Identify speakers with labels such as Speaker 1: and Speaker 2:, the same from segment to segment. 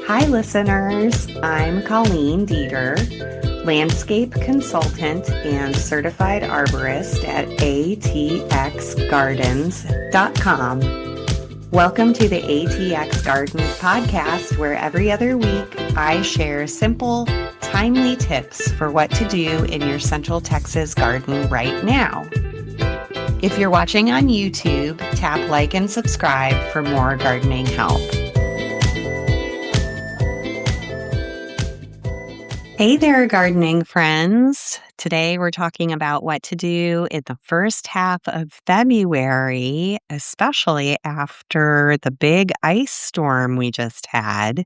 Speaker 1: Hi, listeners. I'm Colleen Dieter, landscape consultant and certified arborist at ATXGardens.com. Welcome to the ATX Gardens Podcast, where every other week I share simple, timely tips for what to do in your Central Texas garden right now. If you're watching on YouTube, tap like and subscribe for more gardening help. Hey there, gardening friends. Today we're talking about what to do in the first half of February, especially after the big ice storm we just had.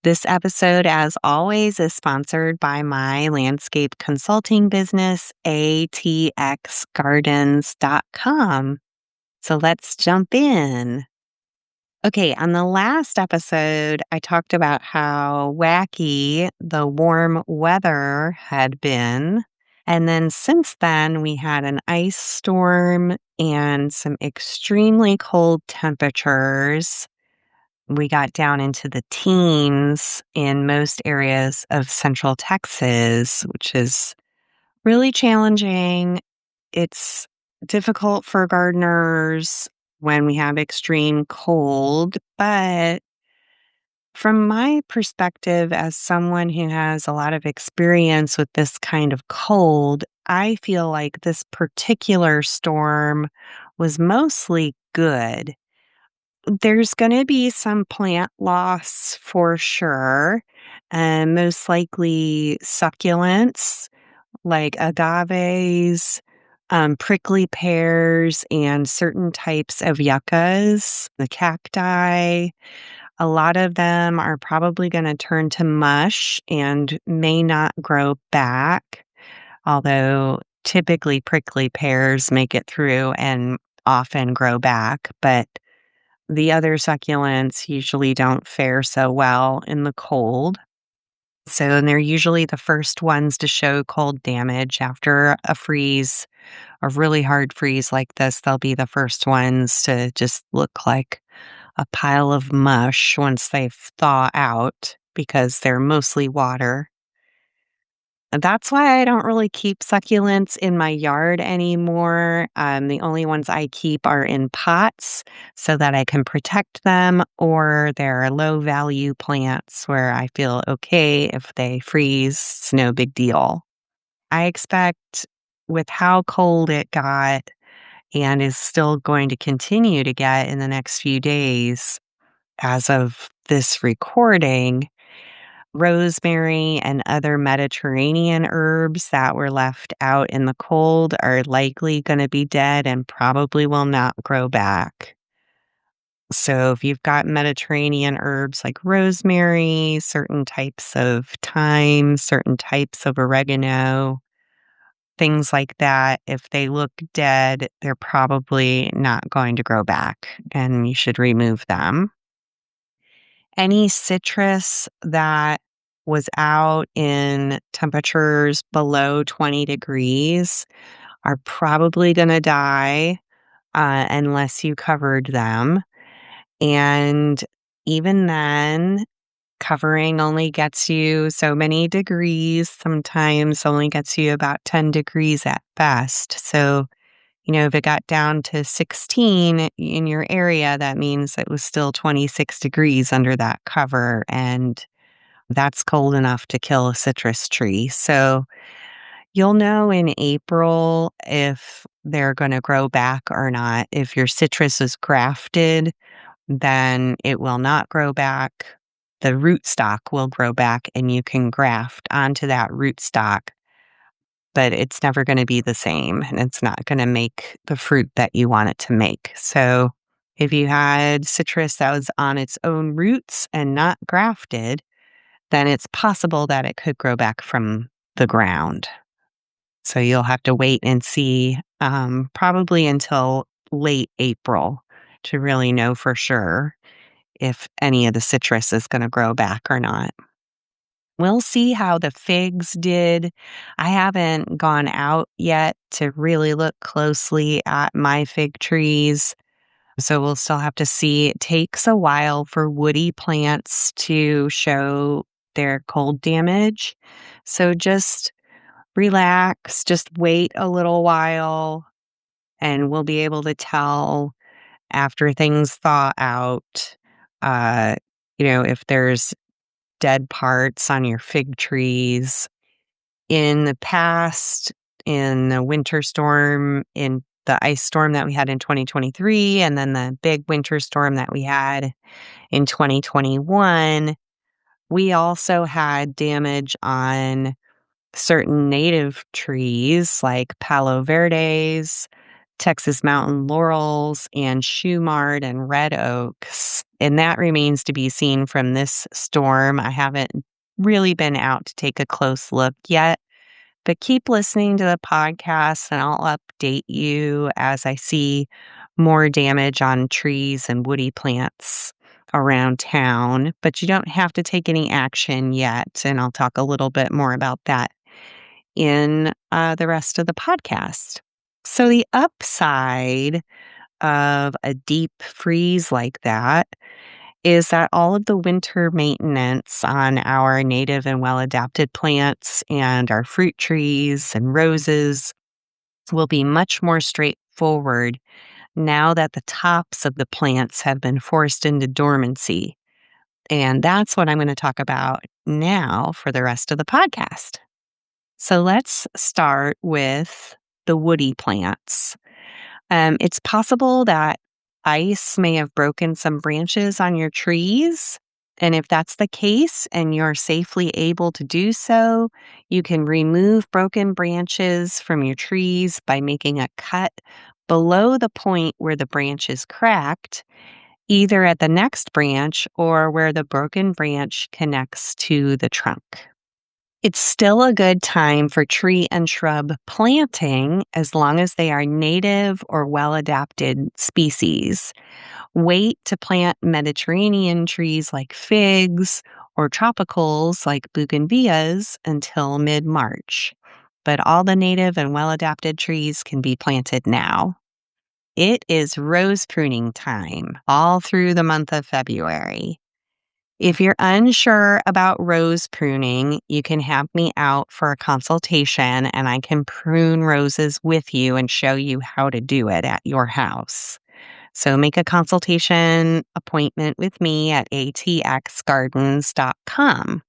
Speaker 1: This episode, as always, is sponsored by my landscape consulting business, ATXGardens.com. So let's jump in. Okay, on the last episode, I talked about how wacky the warm weather had been. And then since then, we had an ice storm and some extremely cold temperatures. We got down into the teens in most areas of Central Texas, which is really challenging. It's difficult for gardeners when we have extreme cold, but from my perspective, as someone who has a lot of experience with this kind of cold, I feel like this particular storm was mostly good. There's going to be some plant loss for sure, and most likely succulents like agaves, prickly pears, and certain types of yuccas, the cacti. A lot of them are probably going to turn to mush and may not grow back, although typically prickly pears make it through and often grow back. But the other succulents usually don't fare so well in the cold. So they're usually the first ones to show cold damage after a freeze, a really hard freeze like this. They'll be the first ones to just look like a pile of mush once they thaw out because they're mostly water. That's why I don't really keep succulents in my yard anymore. The only ones I keep are in pots so that I can protect them, or they're low value plants where I feel okay if they freeze, it's no big deal. I expect with how cold it got and is still going to continue to get in the next few days as of this recording, rosemary and other Mediterranean herbs that were left out in the cold are likely going to be dead and probably will not grow back. So if you've got Mediterranean herbs like rosemary, certain types of thyme, certain types of oregano, things like that, if they look dead, they're probably not going to grow back and you should remove them. Any citrus that was out in temperatures below 20 degrees are probably going to die unless you covered them. And even then, covering only gets you so many degrees, sometimes only gets you about 10 degrees at best. So, if it got down to 16 in your area, that means it was still 26 degrees under that cover, and that's cold enough to kill a citrus tree. So you'll know in April if they're going to grow back or not. If your citrus is grafted, then it will not grow back. The rootstock will grow back and you can graft onto that rootstock, but it's never going to be the same and it's not going to make the fruit that you want it to make. So if you had citrus that was on its own roots and not grafted, then it's possible that it could grow back from the ground. So you'll have to wait and see, probably until late April to really know for sure if any of the citrus is going to grow back or not. We'll see how the figs did. I haven't gone out yet to really look closely at my fig trees. So we'll still have to see. It takes a while for woody plants to show their cold damage. So just relax, just wait a little while, and we'll be able to tell after things thaw out, uh, if there's dead parts on your fig trees. In the past, in the winter storm, in the ice storm that we had in 2023, and then the big winter storm that we had in 2021, we also had damage on certain native trees like Palo Verdes, Texas mountain laurels, and Shumard and red oaks. And that remains to be seen from this storm. I haven't really been out to take a close look yet, but keep listening to the podcast and I'll update you as I see more damage on trees and woody plants around town. But you don't have to take any action yet. And I'll talk a little bit more about that in the rest of the podcast. So, the upside of a deep freeze like that is that all of the winter maintenance on our native and well adapted plants and our fruit trees and roses will be much more straightforward now that the tops of the plants have been forced into dormancy. And that's what I'm going to talk about now for the rest of the podcast. So let's start with the woody plants. It's possible that ice may have broken some branches on your trees. And if that's the case and you're safely able to do so, you can remove broken branches from your trees by making a cut below the point where the branch is cracked, either at the next branch or where the broken branch connects to the trunk. It's still a good time for tree and shrub planting as long as they are native or well-adapted species. Wait to plant Mediterranean trees like figs or tropicals like bougainvilleas until mid-March. But all the native and well-adapted trees can be planted now. It is rose pruning time all through the month of February. If you're unsure about rose pruning, you can have me out for a consultation and I can prune roses with you and show you how to do it at your house. So make a consultation appointment with me at ATXGardens.com.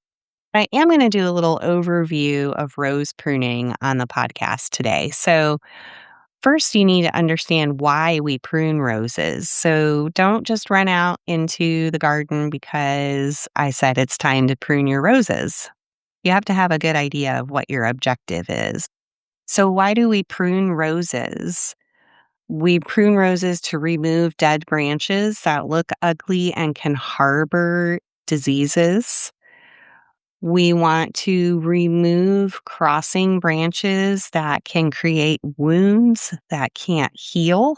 Speaker 1: I am going to do a little overview of rose pruning on the podcast today. So first, you need to understand why we prune roses. So don't just run out into the garden because I said it's time to prune your roses. You have to have a good idea of what your objective is. So why do we prune roses? We prune roses to remove dead branches that look ugly and can harbor diseases. We want to remove crossing branches that can create wounds that can't heal,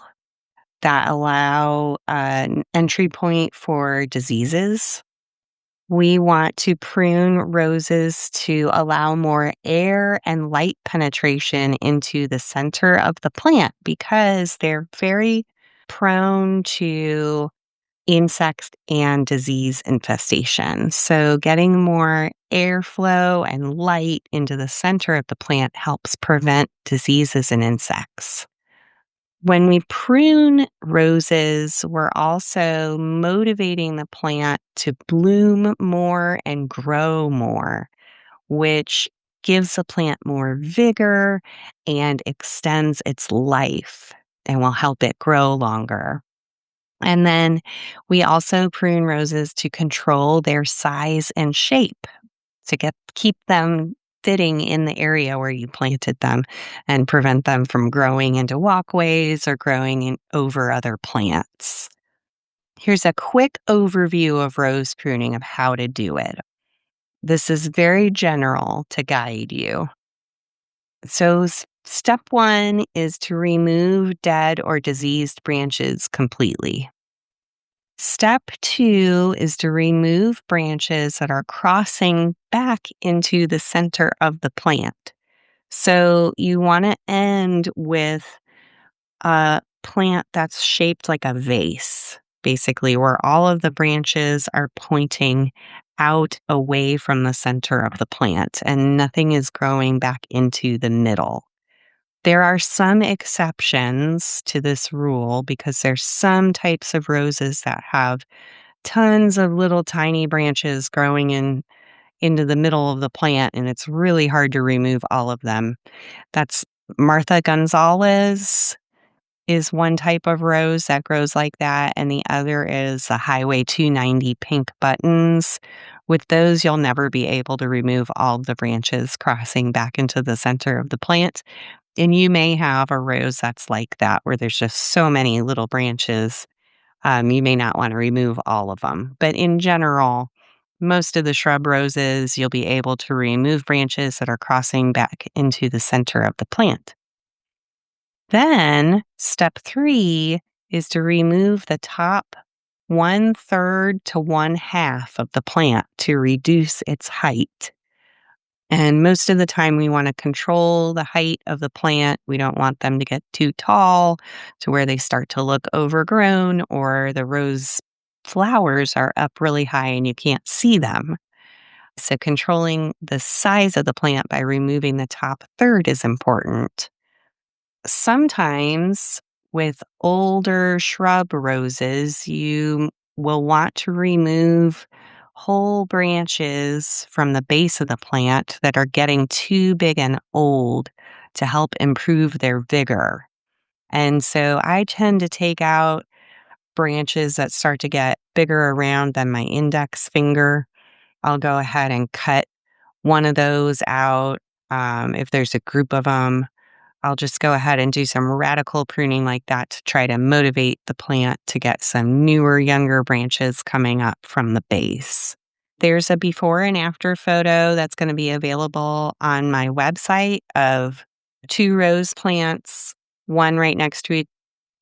Speaker 1: that allow an entry point for diseases. We want to prune roses to allow more air and light penetration into the center of the plant because they're very prone to insects and disease infestation. So getting more airflow and light into the center of the plant helps prevent diseases and insects. When we prune roses, we're also motivating the plant to bloom more and grow more, which gives the plant more vigor and extends its life and will help it grow longer. And then we also prune roses to control their size and shape to keep them fitting in the area where you planted them and prevent them from growing into walkways or growing over other plants. Here's a quick overview of rose pruning of how to do it. This is very general to guide you. So step one is to remove dead or diseased branches completely. Step 2 is to remove branches that are crossing back into the center of the plant. So you want to end with a plant that's shaped like a vase, basically, where all of the branches are pointing out away from the center of the plant and nothing is growing back into the middle. There are some exceptions to this rule because there's some types of roses that have tons of little tiny branches growing into the middle of the plant, and it's really hard to remove all of them. That's Martha Gonzalez is one type of rose that grows like that, and the other is the Highway 290 pink buttons. With those, you'll never be able to remove all the branches crossing back into the center of the plant. And you may have a rose that's like that, where there's just so many little branches. You may not want to remove all of them. But in general, most of the shrub roses, you'll be able to remove branches that are crossing back into the center of the plant. Then, step 3 is to remove the top 1/3 to 1/2 of the plant to reduce its height. And most of the time, we want to control the height of the plant. We don't want them to get too tall to where they start to look overgrown or the rose flowers are up really high and you can't see them. So, controlling the size of the plant by removing the top third is important. Sometimes with older shrub roses, you will want to remove whole branches from the base of the plant that are getting too big and old to help improve their vigor. And so I tend to take out branches that start to get bigger around than my index finger. I'll go ahead and cut one of those out. If there's a group of them, I'll just go ahead and do some radical pruning like that to try to motivate the plant to get some newer, younger branches coming up from the base. There's a before and after photo that's going to be available on my website of 2 rose plants, one right next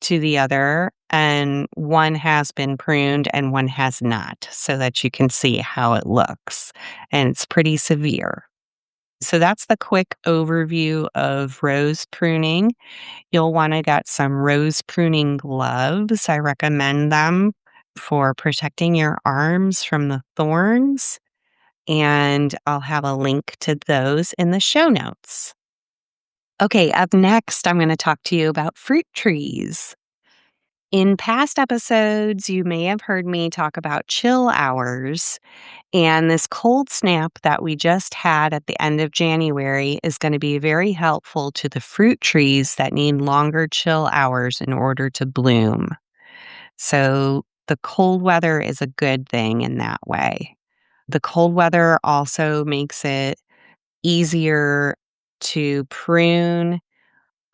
Speaker 1: to the other, and one has been pruned and one has not, so that you can see how it looks. And it's pretty severe. So that's the quick overview of rose pruning. You'll want to get some rose pruning gloves. I recommend them for protecting your arms from the thorns. And I'll have a link to those in the show notes. Okay, up next, I'm going to talk to you about fruit trees. In past episodes, you may have heard me talk about chill hours. And this cold snap that we just had at the end of January is going to be very helpful to the fruit trees that need longer chill hours in order to bloom. So the cold weather is a good thing in that way. The cold weather also makes it easier to prune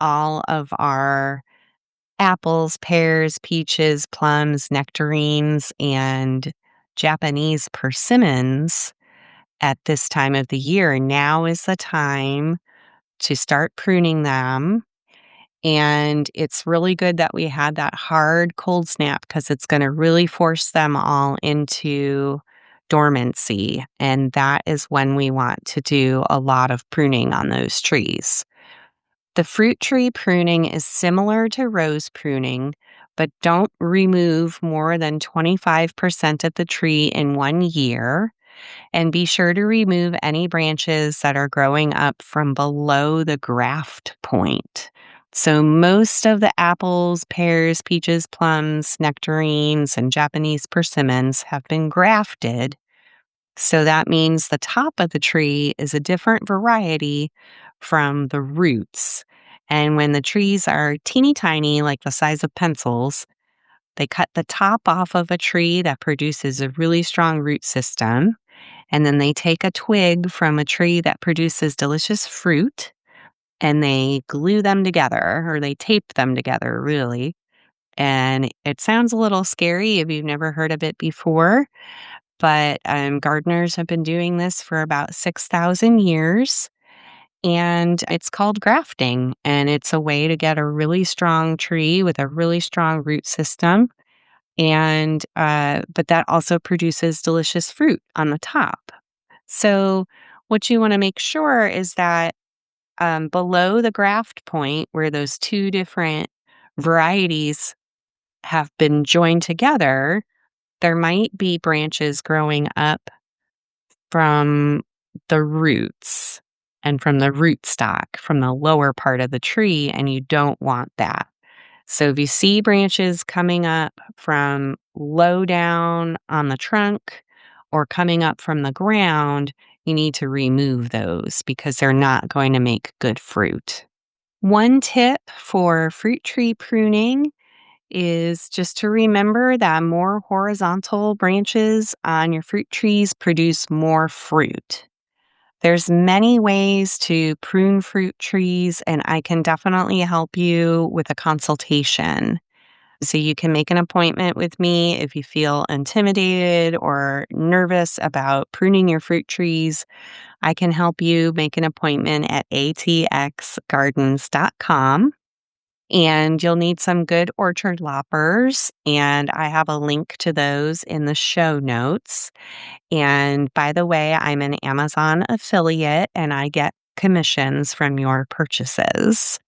Speaker 1: all of our apples, pears, peaches, plums, nectarines, and Japanese persimmons at this time of the year. Now is the time to start pruning them. And it's really good that we had that hard cold snap because it's going to really force them all into dormancy. And that is when we want to do a lot of pruning on those trees. The fruit tree pruning is similar to rose pruning, but don't remove more than 25% of the tree in 1 year. And be sure to remove any branches that are growing up from below the graft point. So most of the apples, pears, peaches, plums, nectarines, and Japanese persimmons have been grafted. So that means the top of the tree is a different variety from the roots. And when the trees are teeny tiny, like the size of pencils, they cut the top off of a tree that produces a really strong root system. And then they take a twig from a tree that produces delicious fruit and they glue them together, or they tape them together, really. And it sounds a little scary if you've never heard of it before, but gardeners have been doing this for about 6,000 years. And it's called grafting, and it's a way to get a really strong tree with a really strong root system. but that also produces delicious fruit on the top. So what you want to make sure is that below the graft point where those two different varieties have been joined together, there might be branches growing up from the roots and from the rootstock, from the lower part of the tree, and you don't want that. So if you see branches coming up from low down on the trunk or coming up from the ground, you need to remove those because they're not going to make good fruit. One tip for fruit tree pruning is just to remember that more horizontal branches on your fruit trees produce more fruit. There's many ways to prune fruit trees, and I can definitely help you with a consultation. So you can make an appointment with me if you feel intimidated or nervous about pruning your fruit trees. I can help you make an appointment at ATXGardens.com. And you'll need some good orchard loppers, and I have a link to those in the show notes. And by the way, I'm an Amazon affiliate, and I get commissions from your purchases.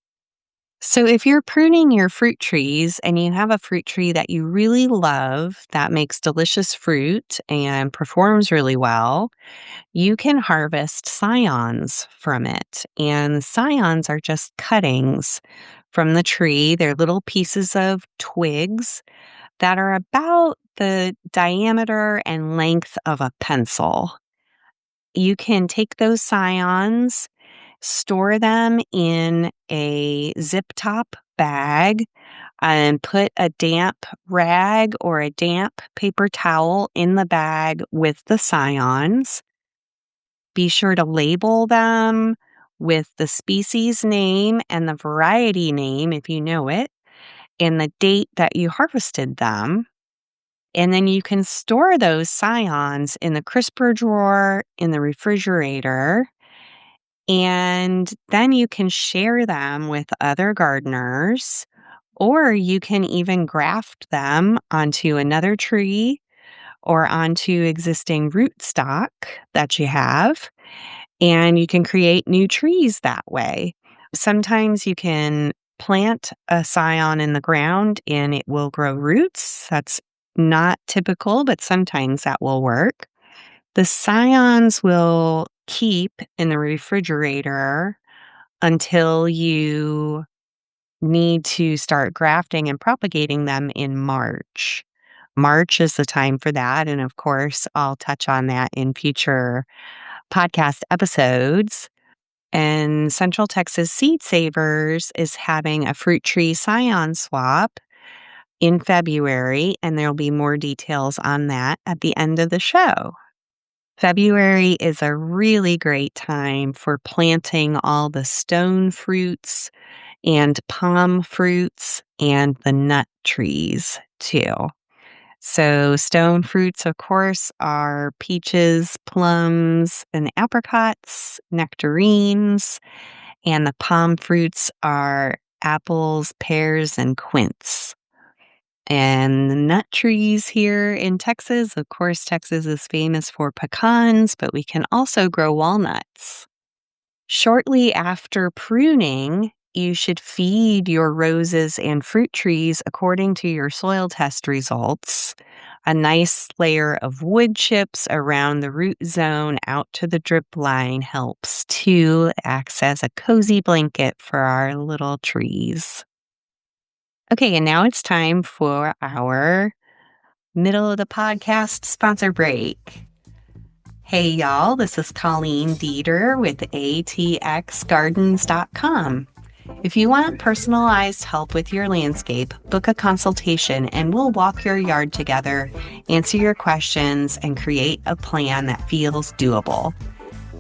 Speaker 1: So if you're pruning your fruit trees and you have a fruit tree that you really love that makes delicious fruit and performs really well, you can harvest scions from it. And scions are just cuttings from the tree. They're little pieces of twigs that are about the diameter and length of a pencil. You can take those scions, store them in a zip top bag, and put a damp rag or a damp paper towel in the bag with the scions. Be sure to label them with the species name and the variety name if you know it, and the date that you harvested them. And then you can store those scions in the crisper drawer in the refrigerator. And then you can share them with other gardeners, or you can even graft them onto another tree or onto existing rootstock that you have. And you can create new trees that way. Sometimes you can plant a scion in the ground and it will grow roots. That's not typical, but sometimes that will work. The scions will keep in the refrigerator until you need to start grafting and propagating them in March. March is the time for that. And of course, I'll touch on that in future podcast episodes. And Central Texas Seed Savers is having a fruit tree scion swap in February, and there'll be more details on that at the end of the show. February is a really great time for planting all the stone fruits and palm fruits and the nut trees too. So stone fruits, of course, are peaches, plums, and apricots, nectarines, and the palm fruits are apples, pears, and quince. And the nut trees here in Texas, of course, Texas is famous for pecans, but we can also grow walnuts. Shortly after pruning, you should feed your roses and fruit trees according to your soil test results. A nice layer of wood chips around the root zone out to the drip line helps too, acts as a cozy blanket for our little trees. Okay, and now it's time for our middle of the podcast sponsor break. Hey y'all, this is Colleen Dieter with ATXGardens.com. If you want personalized help with your landscape, book a consultation and we'll walk your yard together, answer your questions, and create a plan that feels doable.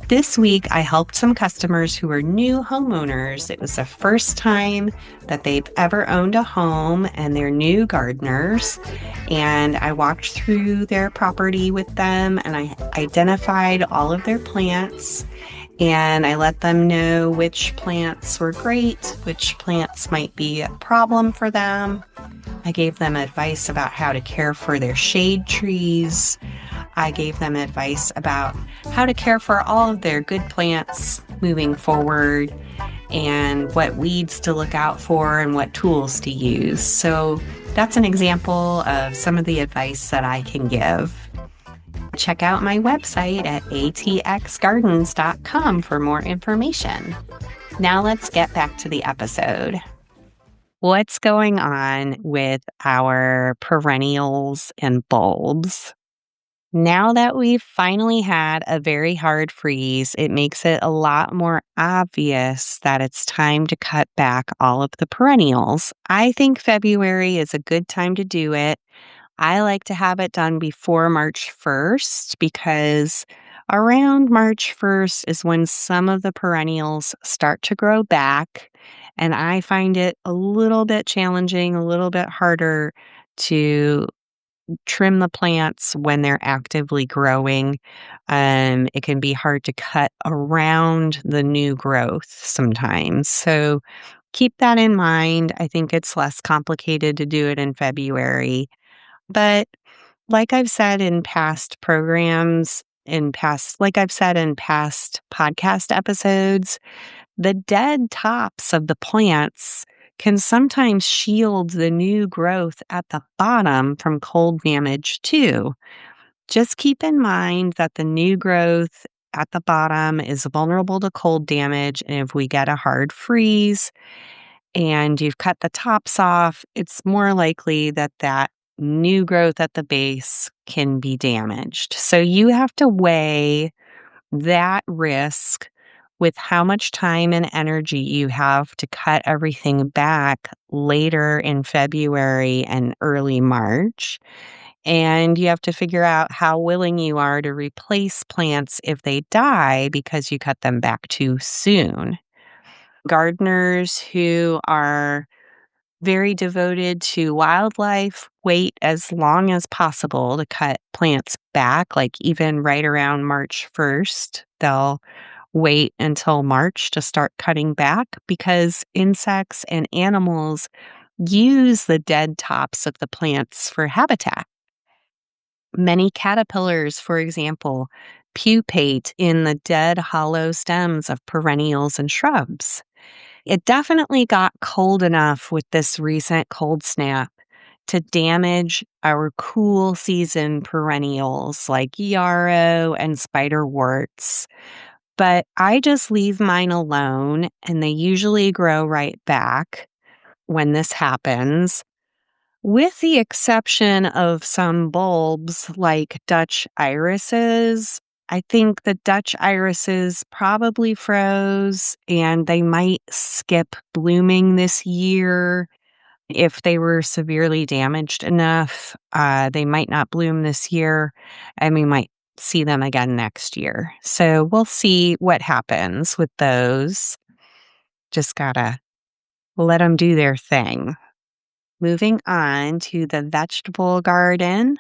Speaker 1: This week, I helped some customers who are new homeowners. It was the first time that they've ever owned a home and they're new gardeners. And I walked through their property with them and I identified all of their plants and I let them know which plants were great, which plants might be a problem for them. I I gave them advice about how to care for their shade trees. I gave them advice about how to care for all of their good plants moving forward and what weeds to look out for and what tools to use. So that's an example of some of the advice that I can give. Check out my website at ATXGardens.com for more information. Now let's get back to the episode. What's going on with our perennials and bulbs? Now that we've finally had a very hard freeze, it makes it a lot more obvious that it's time to cut back all of the perennials. I think February is a good time to do it. I like to have it done before March 1st because around March 1st is when some of the perennials start to grow back. And I find it a little bit challenging, a little bit harder to trim the plants when they're actively growing. It can be hard to cut around the new growth sometimes. So keep that in mind. I think it's less complicated to do it in February. But like I've said in past programs, like I've said in past podcast episodes, the dead tops of the plants can sometimes shield the new growth at the bottom from cold damage too. Just keep in mind that the new growth at the bottom is vulnerable to cold damage, and if we get a hard freeze and you've cut the tops off, it's more likely that that new growth at the base can be damaged. So you have to weigh that risk with how much time and energy you have to cut everything back later in February and early March. And you have to figure out how willing you are to replace plants if they die because you cut them back too soon. Gardeners who are very devoted to wildlife wait as long as possible to cut plants back, like even right around March 1st. They'll wait until March to start cutting back because insects and animals use the dead tops of the plants for habitat. Many caterpillars, for example, pupate in the dead hollow stems of perennials and shrubs. It definitely got cold enough with this recent cold snap to damage our cool season perennials like yarrow and spiderworts. But I just leave mine alone, and they usually grow right back when this happens, with the exception of some bulbs like Dutch irises. I think the Dutch irises probably froze and they might skip blooming this year. If they were severely damaged enough, they might not bloom this year and we might see them again next year. So we'll see what happens with those. Just gotta let them do their thing. Moving on to the vegetable garden.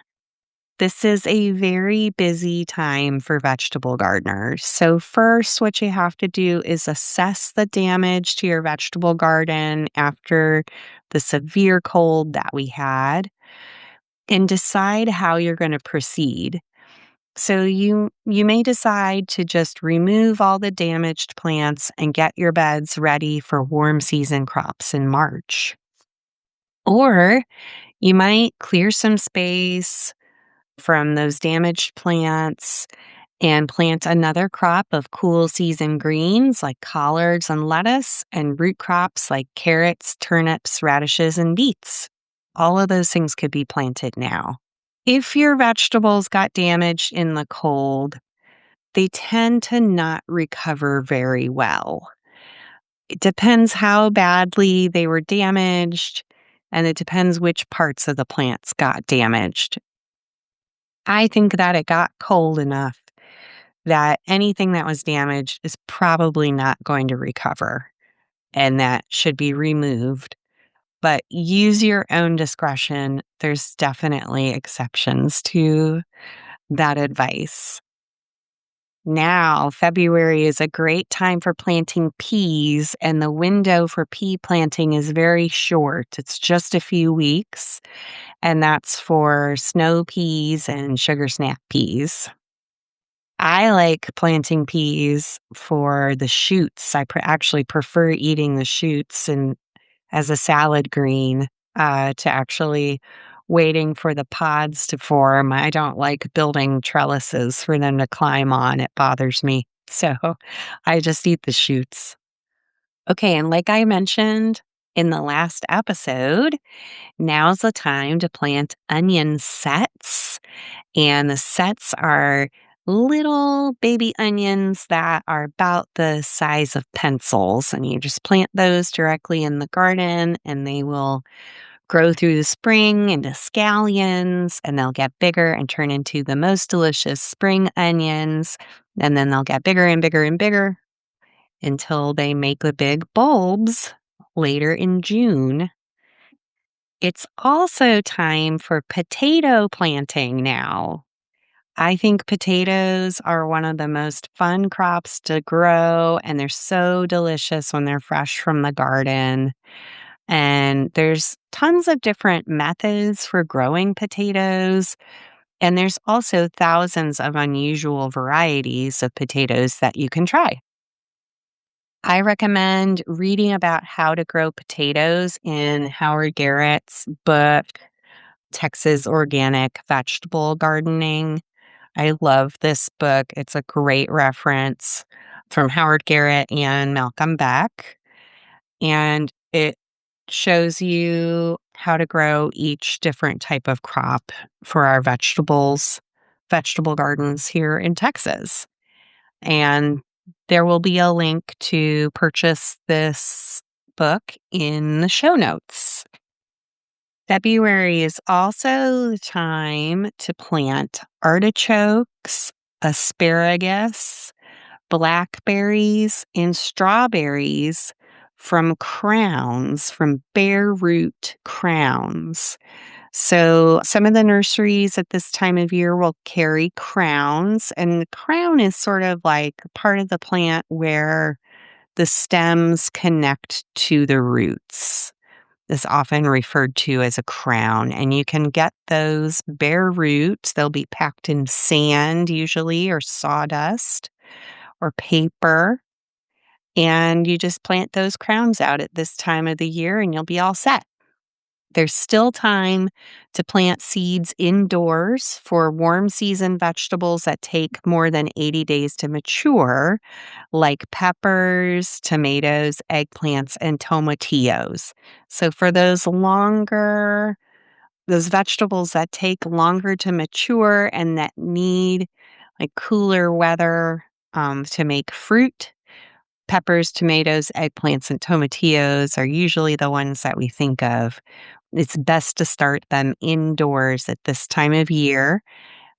Speaker 1: This is a very busy time for vegetable gardeners. So first, what you have to do is assess the damage to your vegetable garden after the severe cold that we had and decide how you're going to proceed. So you may decide to just remove all the damaged plants and get your beds ready for warm season crops in March. Or you might clear some space from those damaged plants and plant another crop of cool season greens like collards and lettuce and root crops like carrots, turnips, radishes, and beets. All of those things could be planted now. If your vegetables got damaged in the cold, they tend to not recover very well. It depends how badly they were damaged, and it depends which parts of the plants got damaged. I think that it got cold enough that anything that was damaged is probably not going to recover and that should be removed. But use your own discretion. There's definitely exceptions to that advice. Now, February is a great time for planting peas, and the window for pea planting is very short. It's just a few weeks, and that's for snow peas and sugar snap peas. I like planting peas for the shoots. I actually prefer eating the shoots and as a salad green to actually waiting for the pods to form. I don't like building trellises for them to climb on. It bothers me. So I just eat the shoots. Okay, and like I mentioned in the last episode, now's the time to plant onion sets. And the sets are little baby onions that are about the size of pencils. And you just plant those directly in the garden, and they will grow through the spring into scallions, and they'll get bigger and turn into the most delicious spring onions. And then they'll get bigger and bigger and bigger until they make the big bulbs later in June. It's also time for potato planting now. I think potatoes are one of the most fun crops to grow, and they're so delicious when they're fresh from the garden. And there's tons of different methods for growing potatoes. And there's also thousands of unusual varieties of potatoes that you can try. I recommend reading about how to grow potatoes in Howard Garrett's book, Texas Organic Vegetable Gardening. I love this book. It's a great reference from Howard Garrett and Malcolm Beck. And it shows you how to grow each different type of crop for our vegetable gardens here in Texas. And there will be a link to purchase this book in the show notes. February is also the time to plant artichokes, asparagus, blackberries, and strawberries from crowns, from bare root crowns. So some of the nurseries at this time of year will carry crowns, and the crown is sort of like part of the plant where the stems connect to the roots. Is often referred to as a crown, and you can get those bare roots. They'll be packed in sand usually, or sawdust, or paper, and you just plant those crowns out at this time of the year and you'll be all set. There's still time to plant seeds indoors for warm season vegetables that take more than 80 days to mature, like peppers, tomatoes, eggplants, and tomatillos. So for those vegetables that take longer to mature and that need like cooler weather to make fruit, peppers, tomatoes, eggplants, and tomatillos are usually the ones that we think of. It's best to start them indoors at this time of year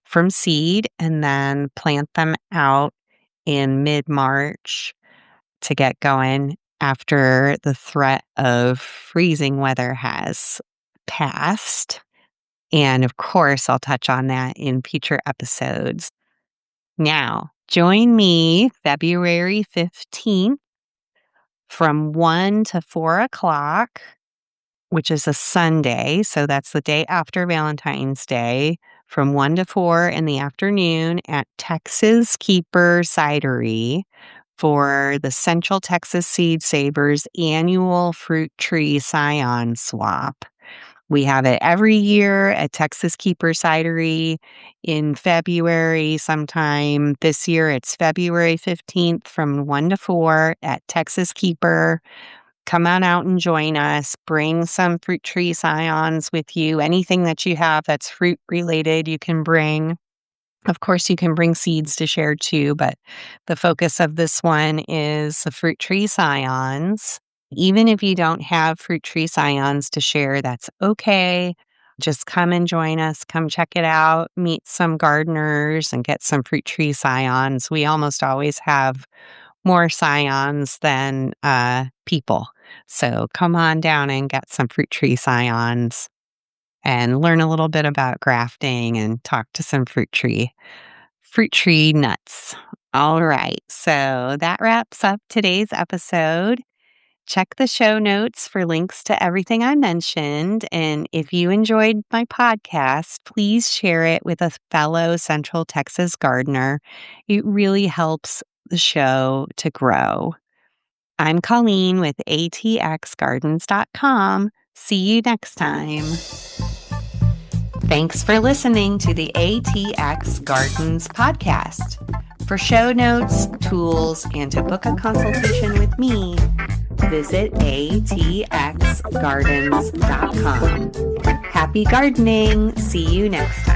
Speaker 1: from seed and then plant them out in mid-March to get going after the threat of freezing weather has passed. And of course, I'll touch on that in future episodes. Now, join me February 15th from 1 to 4 o'clock, which is a Sunday. So that's the day after Valentine's Day, from 1 to 4 in the afternoon at Texas Keeper Cidery for the Central Texas Seed Savers annual fruit tree scion swap. We have it every year at Texas Keeper Cidery in February sometime. This year it's February 15th from 1 to 4 at Texas Keeper. Come on out and join us. Bring some fruit tree scions with you. Anything that you have that's fruit related, you can bring. Of course, you can bring seeds to share too, but the focus of this one is the fruit tree scions. Even if you don't have fruit tree scions to share, that's okay. Just come and join us. Come check it out. Meet some gardeners and get some fruit tree scions. We almost always have more scions than people. So come on down and get some fruit tree scions and learn a little bit about grafting and talk to some fruit tree nuts. All right. So that wraps up today's episode. Check the show notes for links to everything I mentioned. And if you enjoyed my podcast, please share it with a fellow Central Texas gardener. It really helps the show to grow. I'm Colleen with ATXGardens.com. See you next time. Thanks for listening to the ATX Gardens Podcast. For show notes, tools, and to book a consultation with me, visit ATXGardens.com. Happy gardening! See you next time.